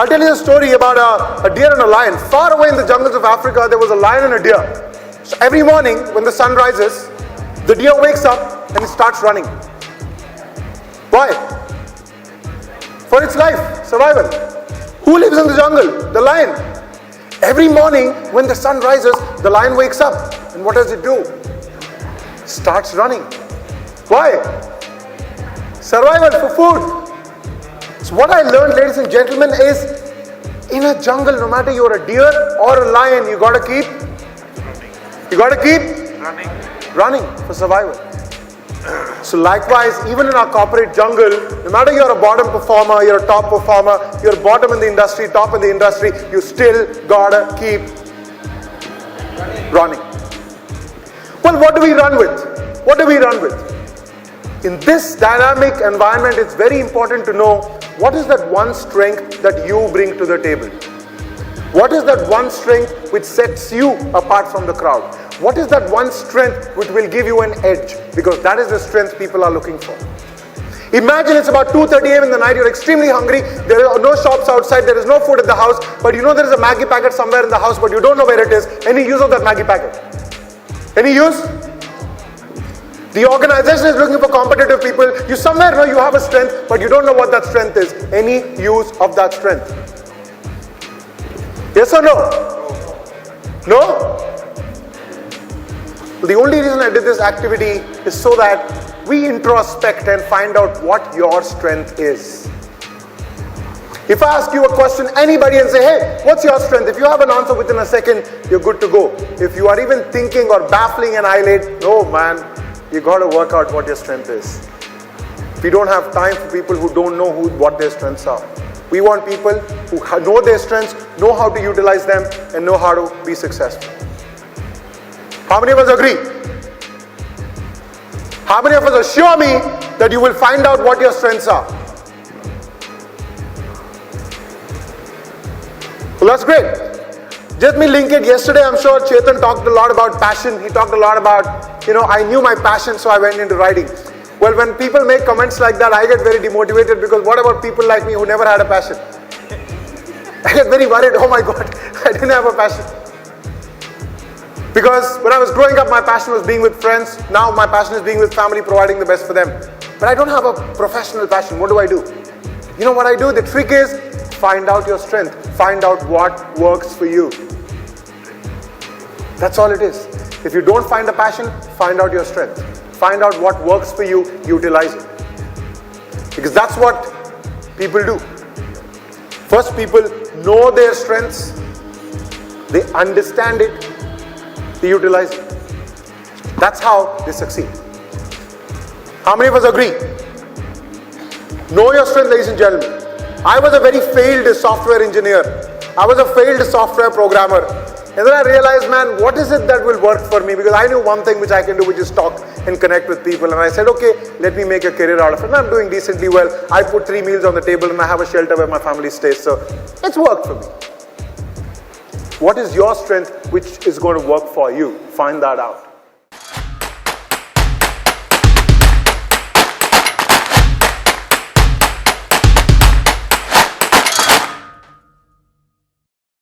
I'll tell you a story about a deer and a lion. Far away in the jungles of Africa, there was a lion and a deer. So every morning when the sun rises, the deer wakes up and it starts running. Why? For its life, survival. Who lives in the jungle? The lion. Every morning when the sun rises, the lion wakes up. And what does it do? Starts running. Why? Survival, for food. So what I learned, ladies and gentlemen, is in a jungle, no matter you're a deer or a lion, you gotta keep running for survival. So likewise, even in our corporate jungle, no matter you're a bottom performer, you're a top performer, you're bottom in the industry, top in the industry, you still gotta keep running. Well, what do we run with? What do we run with? In this dynamic environment, it's very important to know what is that one strength that you bring to the table. What is that one strength which sets you apart from the crowd? What is that one strength which will give you an edge? Because that is the strength people are looking for. Imagine it's about 2:30 a.m. in the night, you're extremely hungry, there are no shops outside, there is no food at the house, but you know there is a Maggi packet somewhere in the house, but you don't know where it is. Any use of that Maggi packet? Any use? The organization is looking for competitive people. You somewhere know you have a strength, but you don't know what that strength is. Any use of that strength? Yes or no? No? The only reason I did this activity is so that we introspect and find out what your strength is. If I ask you a question, anybody, and say, hey, what's your strength? If you have an answer within a second, you're good to go. If you are even thinking or baffling an eyelid, oh man, you got to work out what your strength is. We don't have time for people who don't know what their strengths are. We want people who know their strengths, know how to utilize them, and know how to be successful. How many of us agree? How many of us assure me that you will find out what your strengths are? Well, that's great. Just me link it. Yesterday, I'm sure Chetan talked a lot about passion. He talked a lot about, I knew my passion, so I went into writing. Well, when people make comments like that, I get very demotivated because what about people like me who never had a passion? I get very worried. Oh my God, I didn't have a passion. Because when I was growing up, my passion was being with friends. Now my passion is being with family, providing the best for them. But I don't have a professional passion. What do I do? You know what I do? The trick is find out your strength. Find out what works for you. That's all it is. If you don't find a passion, find out your strength. Find out what works for you, utilize it. Because that's what people do. First, people know their strengths, they understand it, they utilize it. That's how they succeed. How many of us agree? Know your strength, ladies and gentlemen. I was a very failed software engineer. I was a failed software programmer. And then I realized, man, what is it that will work for me? Because I knew one thing which I can do, which is talk and connect with people. And I said, okay, let me make a career out of it. And I'm doing decently well. I put 3 meals on the table and I have a shelter where my family stays. So it's worked for me. What is your strength which is going to work for you? Find that out.